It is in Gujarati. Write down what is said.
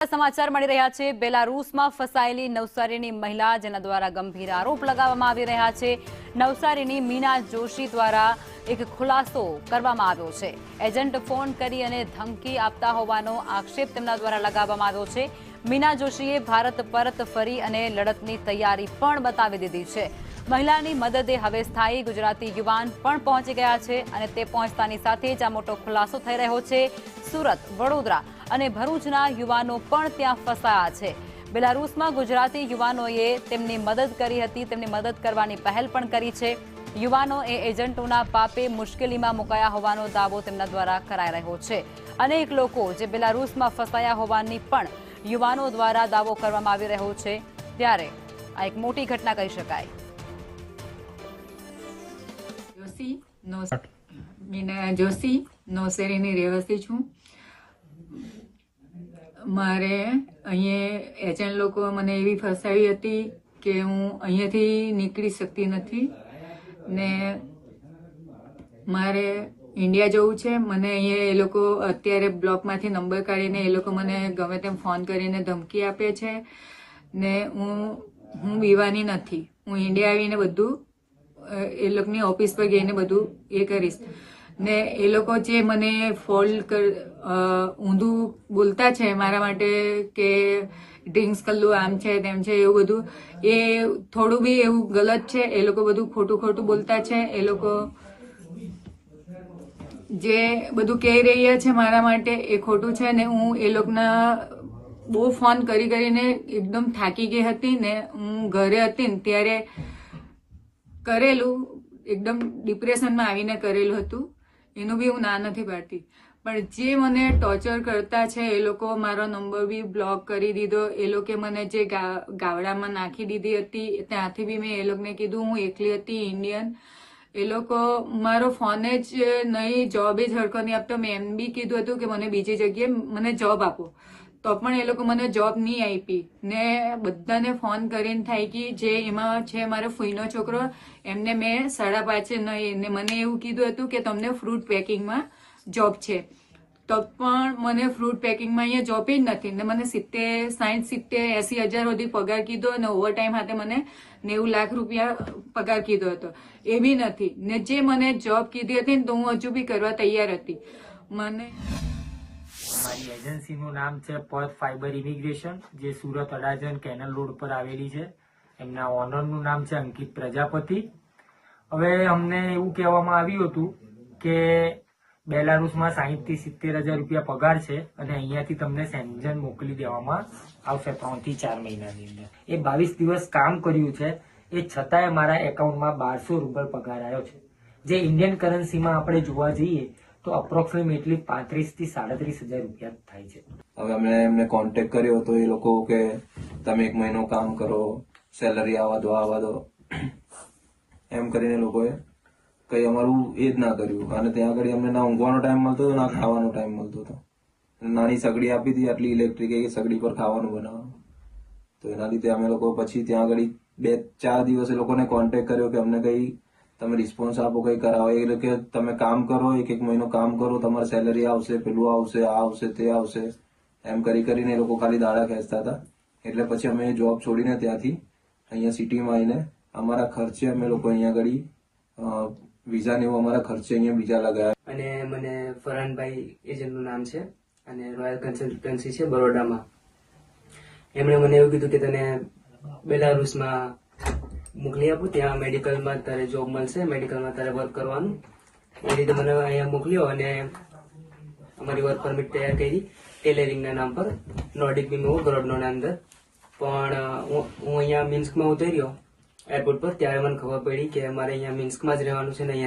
સમાચાર મળી રહ્યા છે। બેલારૂસમાં ફસાયેલી નવસારીની મહિલા જેના દ્વારા ગંભીર આરોપ લગાવવામાં આવી રહ્યા છે। નવસારીની મીના જોશી દ્વારા એક ખુલાસો કરવામાં આવ્યો છે। એજન્ટ ફોન કરી અને ધમકી આપતા હોવાનો આક્ષેપ તેમના દ્વારા લગાવવામાં આવ્યો છે। મીના જોશીએ ભારત પરત ફરી અને લડતની તૈયારી પણ બતાવી દીધી છે। મહિલાની મદદે હવે સ્થાયી ગુજરાતી યુવાન પણ પહોંચી ગયા છે અને તે પહોંચતાની સાથે જ આ મોટો ખુલાસો થઈ રહ્યો છે। સુરત, વડોદરા અને ભરૂચના યુવાનો પણ ત્યાં ફસાયા છે। બેલારૂસમાં ગુજરાતી યુવાનોએ તેમની મદદ કરી હતી, તેમની મદદ કરવાની પહેલ પણ કરી છે। યુવાનો એ એજન્ટોના પાપે મુશ્કેલીમાં મુકાયા હોવાનો દાવો તેમના દ્વારા કરાઈ રહ્યો છે। અનેક લોકો જે બેલારૂસમાં ફસાયા હોવાની પણ યુવાનો દ્વારા દાવો કરવામાં આવી રહ્યો છે, ત્યારે આ એક મોટી ઘટના કહી શકાય। મીના જોશી નવસારીની રહેવાસી છું। મારે અહીંયા એજન્ટ લોકો મને એવી ફસાવી હતી કે હું અહીંયાથી નીકળી શકતી નથી ને મારે ઇન્ડિયા જવું છે। મને અહીંયા એ લોકો અત્યારે બ્લોકમાંથી નંબર કાઢીને એ લોકો મને ગમે તેમ ફોન કરીને ધમકી આપે છે ને હું બીવાની નથી। હું ઇન્ડિયા આવીને બધું એ લોકોની ઓફિસ પર ગઈને બધું એ કરીશ ને એ લોકો જે મને ઊંધું બોલતા છે મારા માટે કે ડ્રિંક્સ કરેલું આમ છે તેમ છે એવું બધું એ થોડું બી એવું ગલત છે। એ લોકો બધું ખોટું બોલતા છે। એ લોકો જે બધું કહી રહ્યા છે મારા માટે એ ખોટું છે ને હું એ લોકોના બહુ ફોન કરીને એકદમ થાકી ગઈ હતી ને હું ઘરે હતી ને ત્યારે કરેલું એકદમ ડિપ્રેશનમાં આવીને કરેલું હતું। એનું બી હું ના નથી પાડતી, પણ જે મને ટોર્ચર કરતા છે એ લોકો મારો નંબર બી બ્લોક કરી દીધો। એ લોકો મને જે ગાવડામાં નાખી દીધી હતી ત્યાંથી બી મેં એ લોકોને કીધું હું એકલી હતી ઇન્ડિયન। એ લોકો મારો ફોન જ નહીં, જોબ જ હરખો નહીં આપતો। મેં એમ બી કીધું હતું કે મને બીજી જગ્યાએ મને જોબ આપો, તો પણ એ લોકો મને જોબ નહીં આપી ને બધાને ફોન કરીને થાય કે જે એમાં છે મારો ફૂઈનો છોકરો, એમને મેં 5:30 નહીં ને મને એવું કીધું હતું કે તમને ફ્રૂટ પેકિંગમાં જોબ છે, તો પણ મને ફ્રૂટ પેકિંગમાં અહીંયા જોબ જ નથી ને મને 60-80 હજાર સુધી પગાર કીધો અને ઓવર ટાઈમ હાથે મને 90 લાખ રૂપિયા પગાર કીધો હતો, એ બી નથી ને જે મને જોબ કીધી હતી ને તો હું હજુ બી કરવા તૈયાર હતી। મને મારી એજન્સીનું નામ છે પર્થ ફાઇબર ઇમિગ્રેશન, જે સુરત અડાજણ કેનલ રોડ પર આવેલી છે। એમના ઓનરનું નામ છે અંકિત પ્રજાપતિ। હવે અમને એવું કહેવામાં આવ્યું હતું કે બેલારૂસમાં 60-70 હજાર રૂપિયા પગાર છે અને અહીંયાથી તમને સેન્જન મોકલી દેવામાં આવશે 3 થી 4 મહિનાની અંદર। એ 22 દિવસ કામ કર્યું છે, એ છતાંય મારા એકાઉન્ટમાં 1200 રૂપિયા પગાર આવ્યો છે, જે ઇન્ડિયન કરન્સીમાં આપણે જોવા જઈએ તો અપ્રોક્સિમેટલી 35 થી 37 હજાર રૂપિયા થાય છે। હવે અમે એમને કોન્ટેક્ટ કર્યો તો એ લોકો કે તમે 1 મહિનો કામ કરો, સેલરી આવવા દો એમ કરીને લોકોએ કઈ અમારું એ જ ના કર્યું અને ત્યાં આગળ અમને ના ઊંઘવાનો ટાઈમ મળતો હતો ના ખાવાનો ટાઈમ મળતો હતો। નાની સગડી આપી હતી, આટલી ઇલેક્ટ્રિક એ સગડી પર ખાવાનું બનાવવાનું, તો એના લીધે અમે લોકો પછી ત્યાં આગળ 2-4 દિવસ એ લોકોને કોન્ટેક્ટ કર્યો કે અમને કઈ તમે રિસ્પોન્સ આપો, કઈ કરાવો। એટલે કે તમે કામ કરો, 1 મહિનો કામ કરો, તમારે સેલરી આવશે, પેલું આવશે, આ આવશે, તે આવશે, એમ કરીને એ લોકો ખાલી દાડા ખેંચતા હતા। એટલે પછી અમે જોબ છોડીને ત્યાંથી અહીંયા સિટીમાં આવીને અમારા ખર્ચે અમે લોકો અહીંયા આગળ વિઝા ને એવું અમારા ખર્ચે અહીંયા બીજા લગાવ્યા। અને મને ફરહાનભાઈ એજન્ટનું નામ છે અને રોયલ કન્સલ્ટન્સી છે બરોડામાં। એમણે મને એવું કીધું કે તને બેલારૂસમાં મોકલી આપું, ત્યાં મેડિકલમાં તારે જોબ મળશે, મેડિકલમાં તારે વર્ક કરવાનું। એ રીતે મને અહીંયા મોકલ્યો અને અમારી વર્ક પરમિટ તૈયાર કરી ટેલરિંગના નામ પર નોર્ડિક બીમો બરોડના અંદર। પણ હું અહીંયા મિન્સ્કમાં ઉતર્યો એરપોર્ટ પર, ત્યારે મને ખબર પડી કે મારે અહીંયા મિન્સ્કમાં જ રહેવાનું છે ને અહીંયા